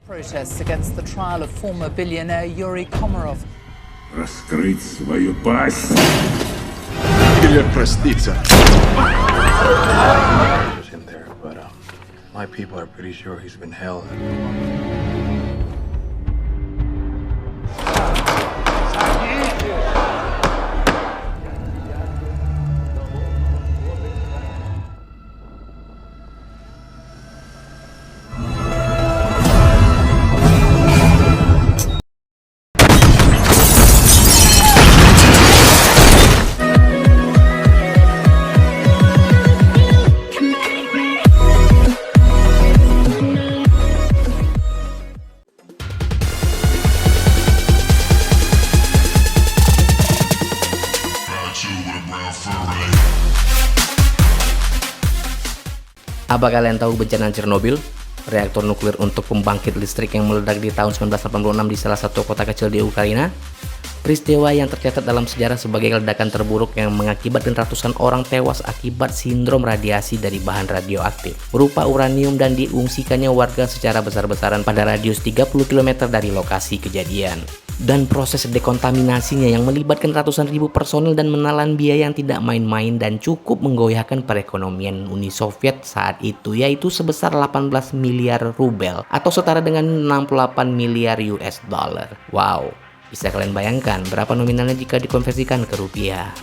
Protests against the trial of former billionaire Yuri Komarov. Раскрыть свою пасть. Или проститься. Just in there, but my people are pretty sure he's been held. Apa kalian tahu bencana Chernobyl? Reaktor nuklir untuk pembangkit listrik yang meledak di tahun 1986 di salah satu kota kecil di Ukraina? Peristiwa yang tercatat dalam sejarah sebagai ledakan terburuk yang mengakibatkan ratusan orang tewas akibat sindrom radiasi dari bahan radioaktif berupa uranium dan diungsikannya warga secara besar-besaran pada radius 30 km dari lokasi kejadian. Dan proses dekontaminasinya yang melibatkan ratusan ribu personil dan menelan biaya yang tidak main-main dan cukup menggoyahkan perekonomian Uni Soviet saat itu, yaitu sebesar 18 miliar rubel atau setara dengan 68 miliar US dollar. Wow, bisa kalian bayangkan berapa nominalnya jika dikonversikan ke rupiah?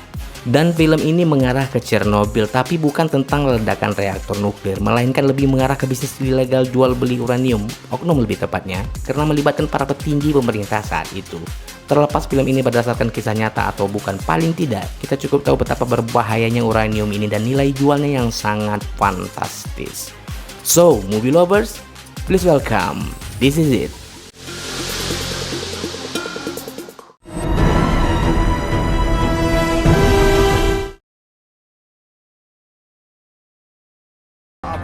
Dan film ini mengarah ke Chernobyl, tapi bukan tentang ledakan reaktor nuklir, melainkan lebih mengarah ke bisnis ilegal jual beli uranium, oknum lebih tepatnya, karena melibatkan para petinggi pemerintah saat itu. Terlepas film ini berdasarkan kisah nyata atau bukan, paling tidak, kita cukup tahu betapa berbahayanya uranium ini dan nilai jualnya yang sangat fantastis. So, movie lovers, please welcome, this is it.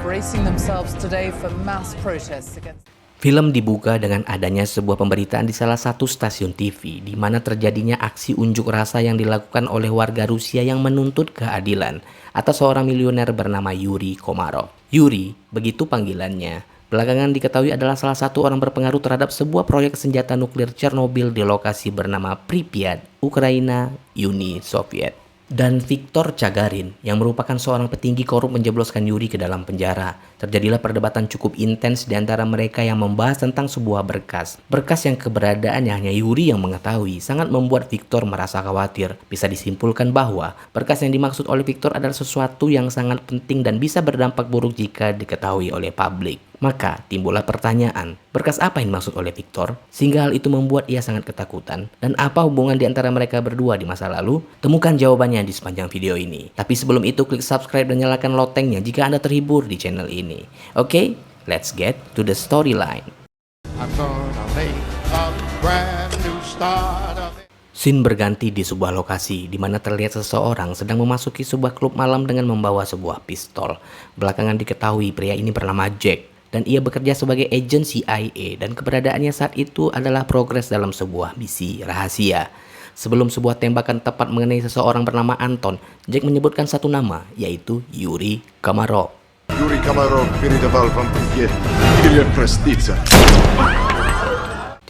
Bracing themselves today for mass protests against. Film dibuka dengan adanya sebuah pemberitaan di salah satu stasiun TV di mana terjadinya aksi unjuk rasa yang dilakukan oleh warga Rusia yang menuntut keadilan atas seorang miliuner bernama Yuri Komarov. Yuri, begitu panggilannya, belakangan diketahui adalah salah satu orang berpengaruh terhadap sebuah proyek senjata nuklir Chernobyl di lokasi bernama Pripyat, Ukraina, Uni Soviet. Dan Viktor Chagarin yang merupakan seorang petinggi korup menjebloskan Yuri ke dalam penjara. Terjadilah perdebatan cukup intens di antara mereka yang membahas tentang sebuah berkas. Berkas yang keberadaannya hanya Yuri yang mengetahui sangat membuat Viktor merasa khawatir. Bisa disimpulkan bahwa berkas yang dimaksud oleh Viktor adalah sesuatu yang sangat penting dan bisa berdampak buruk jika diketahui oleh publik. Maka timbullah pertanyaan, berkas apa yang dimaksud oleh Viktor? Sehingga hal itu membuat ia sangat ketakutan. Dan apa hubungan di antara mereka berdua di masa lalu? Temukan jawabannya di sepanjang video ini. Tapi sebelum itu klik subscribe dan nyalakan lotengnya jika Anda terhibur di channel ini. Oke, let's get to the storyline. Scene berganti di sebuah lokasi di mana terlihat seseorang sedang memasuki sebuah klub malam dengan membawa sebuah pistol. Belakangan diketahui pria ini bernama Jack. Dan ia bekerja sebagai agen CIA dan keberadaannya saat itu adalah progres dalam sebuah misi rahasia. Sebelum sebuah tembakan tepat mengenai seseorang bernama Anton, Jack menyebutkan satu nama, yaitu Yuri Komarov. Yuri Komarov передавал вам привет. Или проститься.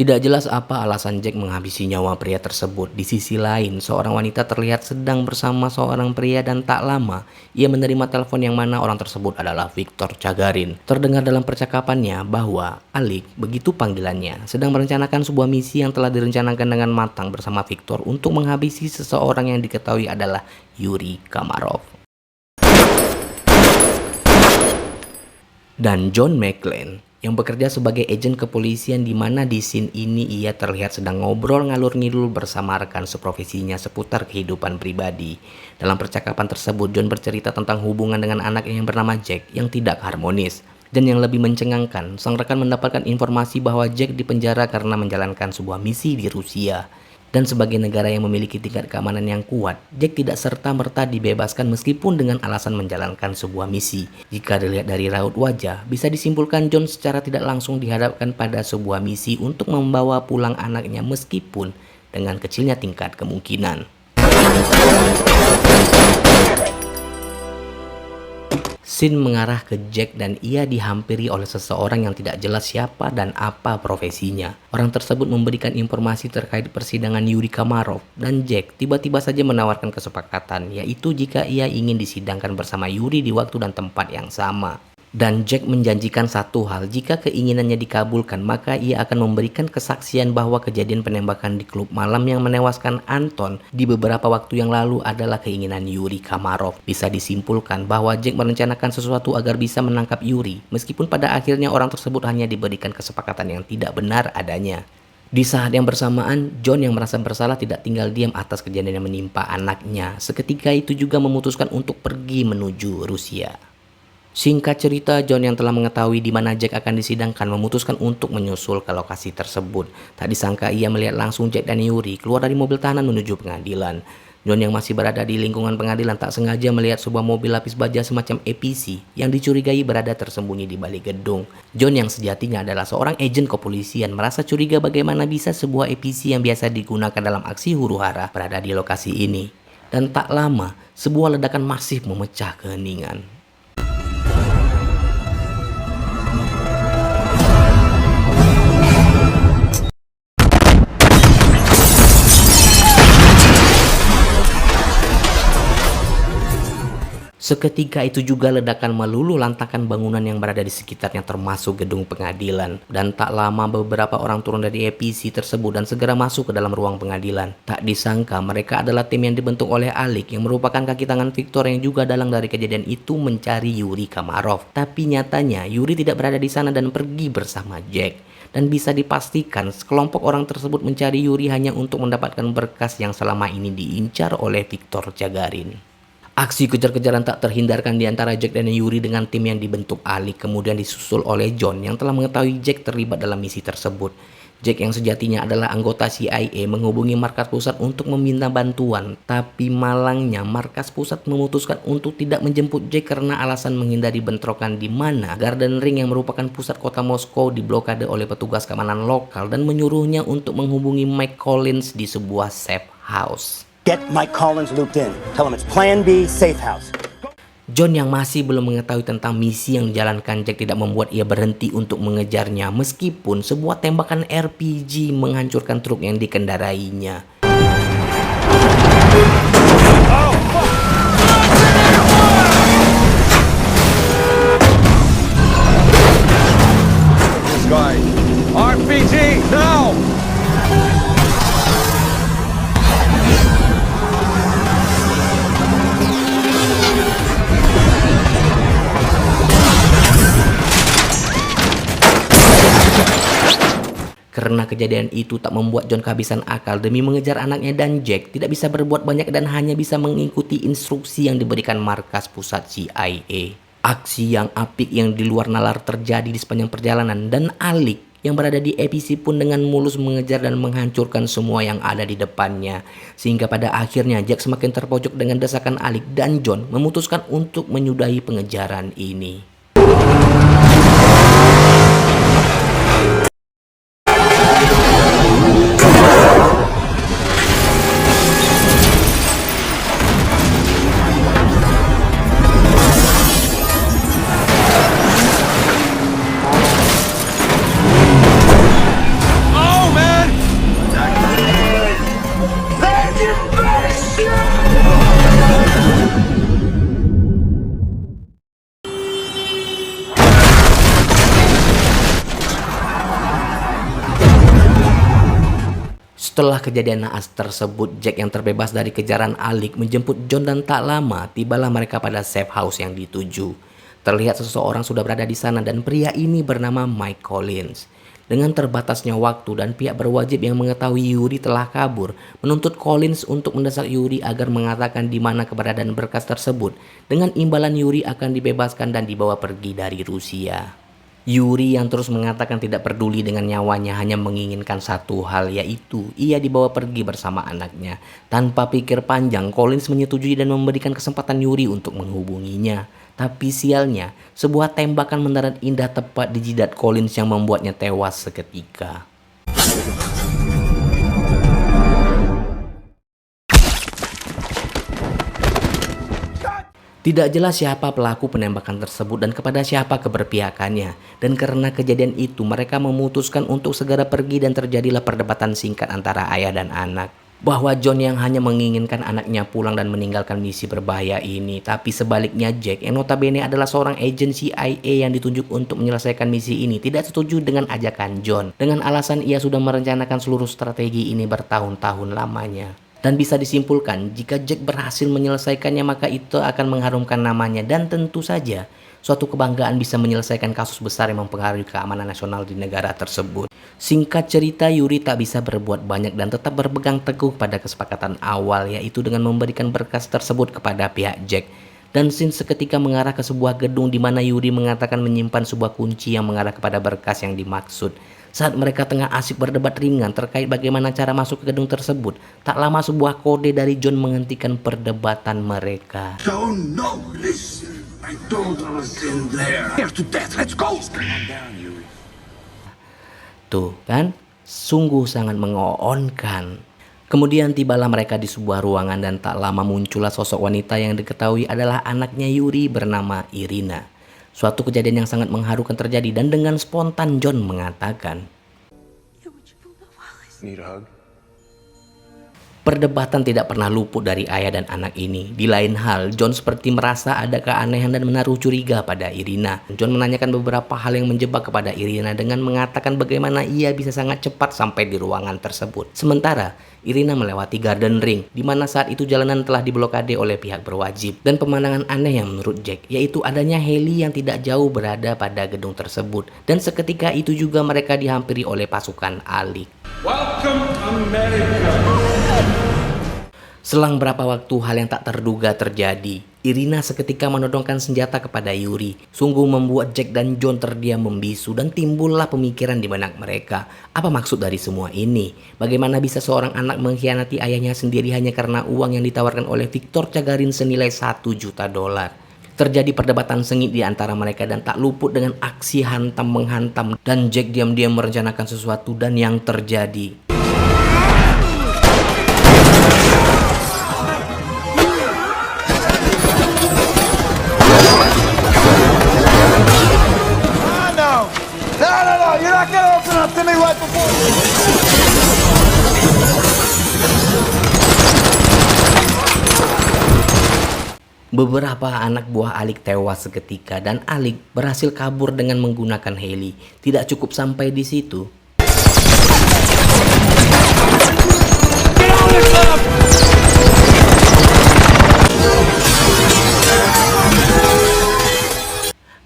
Tidak jelas apa alasan Jack menghabisi nyawa pria tersebut. Di sisi lain, seorang wanita terlihat sedang bersama seorang pria dan tak lama ia menerima telepon yang mana orang tersebut adalah Viktor Chagarin. Terdengar dalam percakapannya bahwa Alik, begitu panggilannya, sedang merencanakan sebuah misi yang telah direncanakan dengan matang bersama Viktor untuk menghabisi seseorang yang diketahui adalah Yuri Komarov. Dan John McClane yang bekerja sebagai agen kepolisian di mana di scene ini ia terlihat sedang ngobrol ngalur ngidul bersama rekan seprofesinya seputar kehidupan pribadi. Dalam percakapan tersebut, John bercerita tentang hubungan dengan anaknya yang bernama Jack yang tidak harmonis. Dan yang lebih mencengangkan, sang rekan mendapatkan informasi bahwa Jack dipenjara karena menjalankan sebuah misi di Rusia. Dan sebagai negara yang memiliki tingkat keamanan yang kuat, Jack tidak serta-merta dibebaskan meskipun dengan alasan menjalankan sebuah misi. Jika dilihat dari raut wajah, bisa disimpulkan John secara tidak langsung dihadapkan pada sebuah misi untuk membawa pulang anaknya meskipun dengan kecilnya tingkat Scene mengarah ke Jack dan ia dihampiri oleh seseorang yang tidak jelas siapa dan apa profesinya. Orang tersebut memberikan informasi terkait persidangan Yuri Kamarov dan Jack tiba-tiba saja menawarkan kesepakatan, yaitu jika ia ingin disidangkan bersama Yuri di waktu dan tempat yang sama. Dan Jack menjanjikan satu hal, jika keinginannya dikabulkan maka ia akan memberikan kesaksian bahwa kejadian penembakan di klub malam yang menewaskan Anton di beberapa waktu yang lalu adalah keinginan Yuri Kamarov. Bisa disimpulkan bahwa Jack merencanakan sesuatu agar bisa menangkap Yuri, meskipun pada akhirnya orang tersebut hanya diberikan kesepakatan yang tidak benar adanya. Di saat yang bersamaan, John yang merasa bersalah tidak tinggal diam atas kejadian yang menimpa anaknya. Seketika itu juga memutuskan untuk pergi menuju Rusia. Singkat cerita, John yang telah mengetahui di mana Jack akan disidangkan memutuskan untuk menyusul ke lokasi tersebut. Tak disangka ia melihat langsung Jack dan Yuri keluar dari mobil tahanan menuju pengadilan. John yang masih berada di lingkungan pengadilan tak sengaja melihat sebuah mobil lapis baja semacam APC yang dicurigai berada tersembunyi di balik gedung. John yang sejatinya adalah seorang agen kepolisian merasa curiga bagaimana bisa sebuah APC yang biasa digunakan dalam aksi huru-hara berada di lokasi ini. Dan tak lama, sebuah ledakan masif memecah keheningan. Seketika itu juga ledakan meluluh lantakan bangunan yang berada di sekitarnya termasuk gedung pengadilan. Dan tak lama beberapa orang turun dari APC tersebut dan segera masuk ke dalam ruang pengadilan. Tak disangka mereka adalah tim yang dibentuk oleh Alik yang merupakan kaki tangan Victor yang juga dalang dari kejadian itu mencari Yuri Kamarov. Tapi nyatanya Yuri tidak berada di sana dan pergi bersama Jack. Dan bisa dipastikan sekelompok orang tersebut mencari Yuri hanya untuk mendapatkan berkas yang selama ini diincar oleh Victor Jagarin. Aksi kejar-kejaran tak terhindarkan di antara Jack dan Yuri dengan tim yang dibentuk Alik kemudian disusul oleh John yang telah mengetahui Jack terlibat dalam misi tersebut. Jack yang sejatinya adalah anggota CIA menghubungi markas pusat untuk meminta bantuan, tapi malangnya markas pusat memutuskan untuk tidak menjemput Jack karena alasan menghindari bentrokan di mana Garden Ring yang merupakan pusat kota Moskow diblokade oleh petugas keamanan lokal dan menyuruhnya untuk menghubungi Mike Collins di sebuah safe house. Get Mike Collins looped in. Tell him it's Plan B, safe house. John yang masih belum mengetahui tentang misi yang dijalankan Jack tidak membuat ia berhenti untuk mengejarnya meskipun sebuah tembakan RPG menghancurkan truk yang dikendarainya. This guy. RPG, now! Karena kejadian itu tak membuat John kehabisan akal demi mengejar anaknya dan Jack tidak bisa berbuat banyak dan hanya bisa mengikuti instruksi yang diberikan markas pusat CIA. Aksi yang apik yang di luar nalar terjadi di sepanjang perjalanan dan Alik yang berada di APC pun dengan mulus mengejar dan menghancurkan semua yang ada di depannya. Sehingga pada akhirnya Jack semakin terpojok dengan desakan Alik dan John memutuskan untuk menyudahi pengejaran ini. Setelah kejadian naas tersebut, Jack yang terbebas dari kejaran Alik menjemput John dan tak lama tibalah mereka pada safe house yang dituju. Terlihat seseorang sudah berada di sana dan pria ini bernama Mike Collins. Dengan terbatasnya waktu dan pihak berwajib yang mengetahui Yuri telah kabur, menuntut Collins untuk mendesak Yuri agar mengatakan di mana keberadaan berkas tersebut. Dengan imbalan Yuri akan dibebaskan dan dibawa pergi dari Rusia. Yuri yang terus mengatakan tidak peduli dengan nyawanya hanya menginginkan satu hal, yaitu ia dibawa pergi bersama anaknya. Tanpa pikir panjang, Collins menyetujui dan memberikan kesempatan Yuri untuk menghubunginya. Tapi sialnya, sebuah tembakan mendarat indah tepat di jidat Collins yang membuatnya tewas seketika. Tidak jelas siapa pelaku penembakan tersebut dan kepada siapa keberpihakannya. Dan karena kejadian itu mereka memutuskan untuk segera pergi dan terjadilah perdebatan singkat antara ayah dan anak. Bahwa John yang hanya menginginkan anaknya pulang dan meninggalkan misi berbahaya ini. Tapi sebaliknya Jack yang notabene adalah seorang agen CIA yang ditunjuk untuk menyelesaikan misi ini tidak setuju dengan ajakan John. Dengan alasan ia sudah merencanakan seluruh strategi ini bertahun-tahun lamanya. Dan bisa disimpulkan, jika Jack berhasil menyelesaikannya maka itu akan mengharumkan namanya dan tentu saja suatu kebanggaan bisa menyelesaikan kasus besar yang mempengaruhi keamanan nasional di negara tersebut. Singkat cerita, Yuri tak bisa berbuat banyak dan tetap berpegang teguh pada kesepakatan awal, yaitu dengan memberikan berkas tersebut kepada pihak Jack. Dan scene seketika mengarah ke sebuah gedung di mana Yuri mengatakan menyimpan sebuah kunci yang mengarah kepada berkas yang dimaksud. Saat mereka tengah asik berdebat ringan terkait bagaimana cara masuk ke gedung tersebut, tak lama sebuah kode dari John menghentikan perdebatan mereka. Oh no, listen. I don't understand there. Here to death, let's go! Tuh kan, sungguh sangat mengoonkan. Kemudian tibalah mereka di sebuah ruangan dan tak lama muncullah sosok wanita yang diketahui adalah anaknya Yuri bernama Irina. Suatu kejadian yang sangat mengharukan terjadi dan dengan spontan John mengatakan, Need a hug? perdebatan tidak pernah luput dari ayah dan anak ini. Di lain hal, John seperti merasa ada keanehan dan menaruh curiga pada Irina. John menanyakan beberapa hal yang menjebak kepada Irina dengan mengatakan bagaimana ia bisa sangat cepat sampai di ruangan tersebut. Sementara, Irina melewati Garden Ring, di mana saat itu jalanan telah diblokade oleh pihak berwajib. Dan pemandangan aneh yang menurut Jack, yaitu adanya heli yang tidak jauh berada pada gedung tersebut. Dan seketika itu juga mereka dihampiri oleh pasukan Alik. Welcome, America. Selang berapa waktu hal yang tak terduga terjadi. Irina seketika menodongkan senjata kepada Yuri. Sungguh membuat Jack dan John terdiam membisu dan timbullah pemikiran di benak mereka. Apa maksud dari semua ini? Bagaimana bisa seorang anak mengkhianati ayahnya sendiri hanya karena uang yang ditawarkan oleh Victor Chagarin senilai $1 juta? Terjadi perdebatan sengit di antara mereka dan tak luput dengan aksi hantam-menghantam. Dan Jack diam-diam merencanakan sesuatu dan yang terjadi. No, you're not gonna open up to me right before. Beberapa anak buah Alik tewas seketika dan Alik berhasil kabur dengan menggunakan heli. Tidak cukup sampai di situ.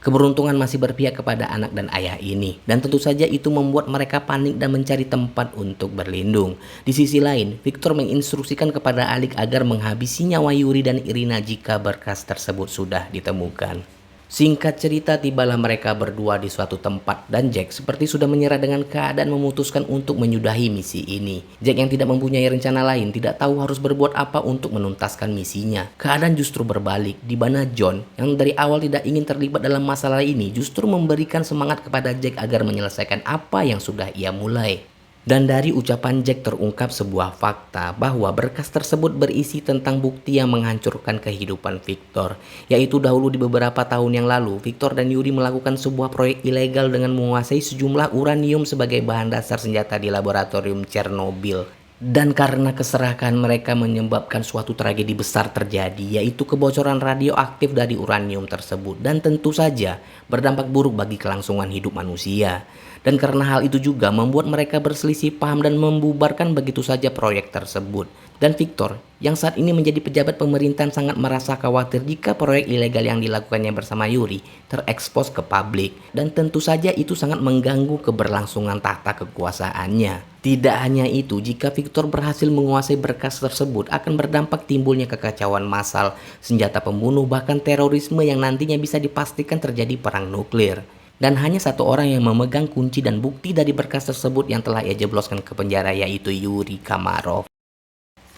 Keberuntungan masih berpihak kepada anak dan ayah ini, dan tentu saja itu membuat mereka panik dan mencari tempat untuk berlindung. Di sisi lain, Victor menginstruksikan kepada Alik agar menghabisi nyawa Yuri dan Irina jika berkas tersebut sudah ditemukan. Singkat cerita, tibalah mereka berdua di suatu tempat dan Jack seperti sudah menyerah dengan keadaan memutuskan untuk menyudahi misi ini. Jack yang tidak mempunyai rencana lain tidak tahu harus berbuat apa untuk menuntaskan misinya. Keadaan justru berbalik, di mana John yang dari awal tidak ingin terlibat dalam masalah ini justru memberikan semangat kepada Jack agar menyelesaikan apa yang sudah ia mulai. Dan dari ucapan Jack terungkap sebuah fakta bahwa berkas tersebut berisi tentang bukti yang menghancurkan kehidupan Victor. Yaitu dahulu di beberapa tahun yang lalu, Victor dan Yuri melakukan sebuah proyek ilegal dengan menguasai sejumlah uranium sebagai bahan dasar senjata di laboratorium Chernobyl. Dan karena keserakan mereka menyebabkan suatu tragedi besar terjadi, yaitu kebocoran radioaktif dari uranium tersebut. Dan tentu saja berdampak buruk bagi kelangsungan hidup manusia. Dan karena hal itu juga membuat mereka berselisih paham dan membubarkan begitu saja proyek tersebut. Dan Victor, yang saat ini menjadi pejabat pemerintahan, sangat merasa khawatir jika proyek ilegal yang dilakukannya bersama Yuri terekspos ke publik. Dan tentu saja itu sangat mengganggu keberlangsungan tahta kekuasaannya. Tidak hanya itu, jika Victor berhasil menguasai berkas tersebut akan berdampak timbulnya kekacauan massal, senjata pembunuh, bahkan terorisme yang nantinya bisa dipastikan terjadi perang nuklir. Dan hanya satu orang yang memegang kunci dan bukti dari berkas tersebut yang telah ia jebloskan ke penjara, yaitu Yuri Kamarov.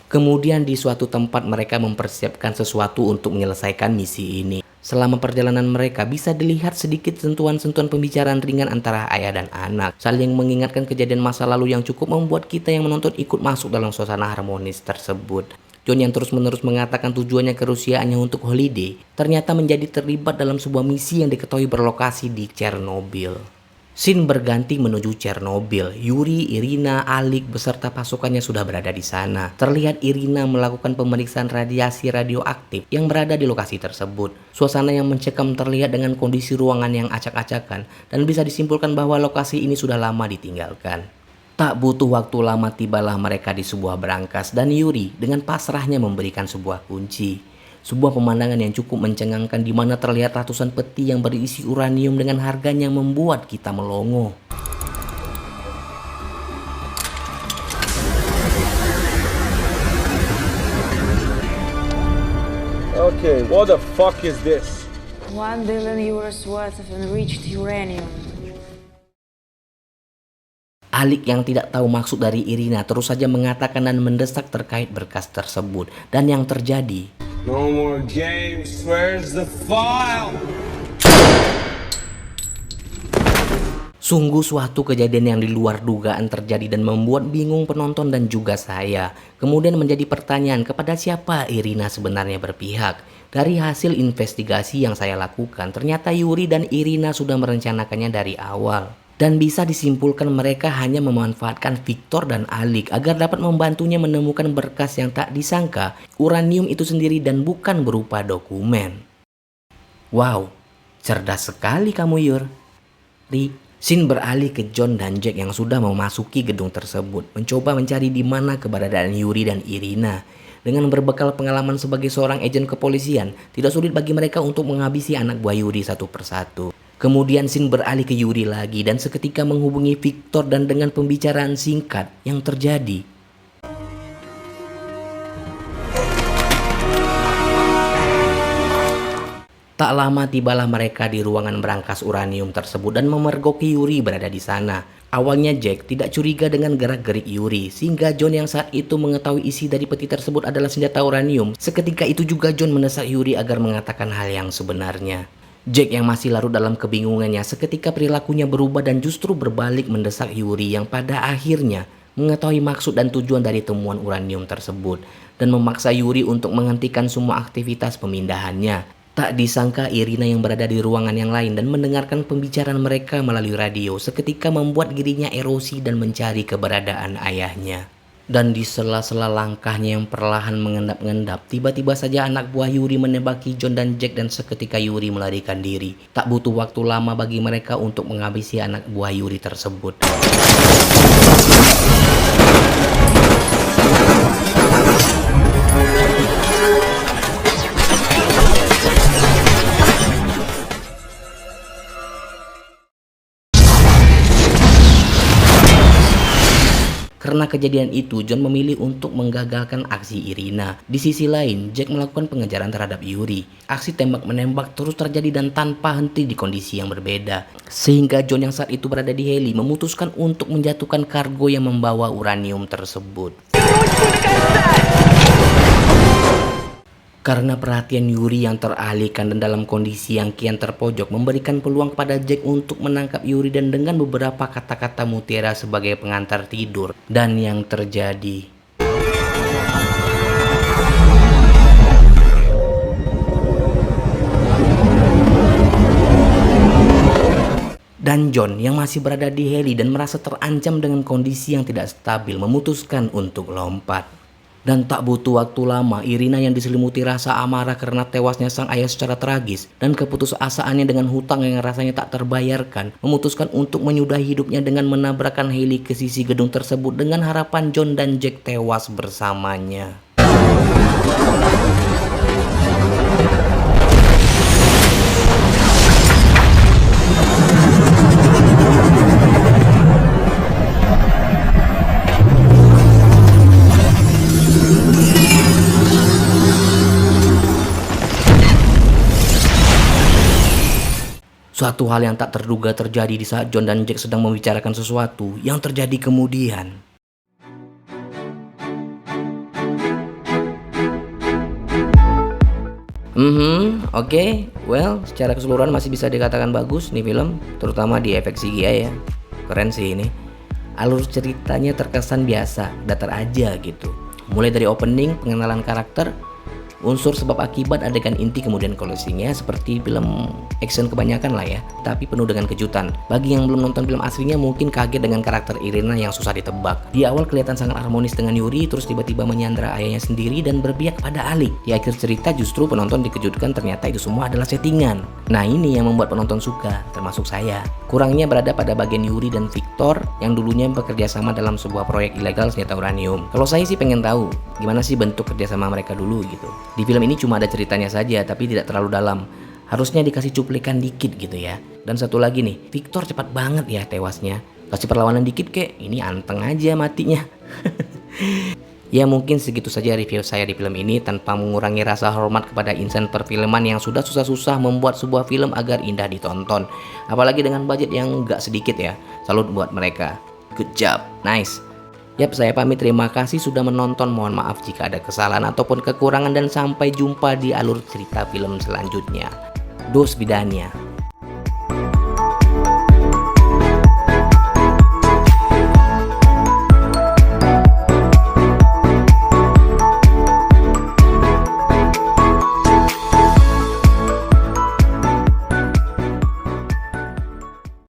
Kemudian di suatu tempat mereka mempersiapkan sesuatu untuk menyelesaikan misi ini. Selama perjalanan mereka bisa dilihat sedikit sentuhan-sentuhan pembicaraan ringan antara ayah dan anak, saling mengingatkan kejadian masa lalu yang cukup membuat kita yang menonton ikut masuk dalam suasana harmonis tersebut. John yang terus-menerus mengatakan tujuannya ke Rusia hanya untuk holiday, ternyata menjadi terlibat dalam sebuah misi yang diketahui berlokasi di Chernobyl. Scene berganti menuju Chernobyl. Yuri, Irina, Alik beserta pasukannya sudah berada di sana. Terlihat Irina melakukan pemeriksaan radiasi radioaktif yang berada di lokasi tersebut. Suasana yang mencekam terlihat dengan kondisi ruangan yang acak-acakan dan bisa disimpulkan bahwa lokasi ini sudah lama ditinggalkan. Tak butuh waktu lama tibalah mereka di sebuah berangkas dan Yuri dengan pasrahnya memberikan sebuah kunci. Sebuah pemandangan yang cukup mencengangkan di mana terlihat ratusan peti yang berisi uranium dengan harganya yang membuat kita melongo. Okay, what the fuck is this? 1 billion euros worth of enriched uranium. Alik yang tidak tahu maksud dari Irina terus saja mengatakan dan mendesak terkait berkas tersebut. Dan yang terjadi, No more games, where's the file? sungguh suatu kejadian yang di luar dugaan terjadi dan membuat bingung penonton dan juga saya. Kemudian menjadi pertanyaan kepada siapa Irina sebenarnya berpihak. Dari hasil investigasi yang saya lakukan, ternyata Yuri dan Irina sudah merencanakannya dari awal. Dan bisa disimpulkan mereka hanya memanfaatkan Victor dan Alik agar dapat membantunya menemukan berkas yang tak disangka uranium itu sendiri dan bukan berupa dokumen. Wow, cerdas sekali kamu Yur. Scene beralih ke John dan Jack yang sudah memasuki gedung tersebut, mencoba mencari di mana keberadaan Yuri dan Irina. Dengan berbekal pengalaman sebagai seorang agen kepolisian, tidak sulit bagi mereka untuk menghabisi anak buah Yuri satu persatu. Kemudian scene beralih ke Yuri lagi dan seketika menghubungi Victor dan dengan pembicaraan singkat yang terjadi. Tak lama tibalah mereka di ruangan berangkas uranium tersebut dan memergoki Yuri berada di sana. Awalnya Jack tidak curiga dengan gerak-gerik Yuri, sehingga John yang saat itu mengetahui isi dari peti tersebut adalah senjata uranium. Seketika itu juga John mendesak Yuri agar mengatakan hal yang sebenarnya. Jack yang masih larut dalam kebingungannya seketika perilakunya berubah dan justru berbalik mendesak Yuri yang pada akhirnya mengetahui maksud dan tujuan dari temuan uranium tersebut dan memaksa Yuri untuk menghentikan semua aktivitas pemindahannya. Tak disangka Irina yang berada di ruangan yang lain dan mendengarkan pembicaraan mereka melalui radio seketika membuat dirinya erosi dan mencari keberadaan ayahnya. Dan di sela-sela langkahnya yang perlahan mengendap-endap, tiba-tiba saja anak buah Yuri menembaki John dan Jack dan seketika Yuri melarikan diri. Tak butuh waktu lama bagi mereka untuk menghabisi anak buah Yuri tersebut. Karena kejadian itu, John memilih untuk menggagalkan aksi Irina. Di sisi lain, Jack melakukan pengejaran terhadap Yuri. Aksi tembak-menembak terus terjadi dan tanpa henti di kondisi yang berbeda. Sehingga John yang saat itu berada di heli memutuskan untuk menjatuhkan kargo yang membawa uranium tersebut. Karena perhatian Yuri yang teralihkan dan dalam kondisi yang kian terpojok memberikan peluang kepada Jack untuk menangkap Yuri dan dengan beberapa kata-kata mutiara sebagai pengantar tidur. Dan yang terjadi, dan John yang masih berada di heli dan merasa terancam dengan kondisi yang tidak stabil memutuskan untuk lompat. Dan tak butuh waktu lama, Irina yang diselimuti rasa amarah karena tewasnya sang ayah secara tragis dan keputusasaannya dengan hutang yang rasanya tak terbayarkan, memutuskan untuk menyudahi hidupnya dengan menabrakkan heli ke sisi gedung tersebut dengan harapan John dan Jack tewas bersamanya. Suatu hal yang tak terduga terjadi di saat John dan Jack sedang membicarakan sesuatu yang terjadi kemudian. Oke. Well, secara keseluruhan masih bisa dikatakan bagus nih film, terutama di efek CGI ya. Keren sih ini. Alur ceritanya terkesan biasa, datar aja gitu. Mulai dari opening, pengenalan karakter, unsur sebab akibat, adegan inti, kemudian closingnya seperti film action kebanyakan lah ya, tapi penuh dengan kejutan. Bagi yang belum nonton film aslinya mungkin kaget dengan karakter Irina yang susah ditebak. Di awal kelihatan sangat harmonis dengan Yuri, terus tiba-tiba menyandra ayahnya sendiri dan berpihak pada Alec. Di akhir cerita justru penonton dikejutkan ternyata itu semua adalah settingan. Nah ini yang membuat penonton suka, termasuk saya. Kurangnya berada pada bagian Yuri dan Victor yang dulunya bekerja sama dalam sebuah proyek ilegal senjata uranium. Kalau saya sih pengen tahu gimana sih bentuk kerjasama mereka dulu gitu. Di film ini cuma ada ceritanya saja tapi tidak terlalu dalam. Harusnya dikasih cuplikan dikit gitu ya. Dan satu lagi nih, Victor cepat banget ya tewasnya. Kasih perlawanan dikit kek, ini anteng aja matinya. Ya mungkin segitu saja review saya di film ini tanpa mengurangi rasa hormat kepada insan perfilman yang sudah susah-susah membuat sebuah film agar indah ditonton. Apalagi dengan budget yang gak sedikit ya. Salut buat mereka. Good job, nice. Yap, saya pamit, terima kasih sudah menonton. Mohon maaf jika ada kesalahan ataupun kekurangan dan sampai jumpa di alur cerita film selanjutnya. Dos vidania.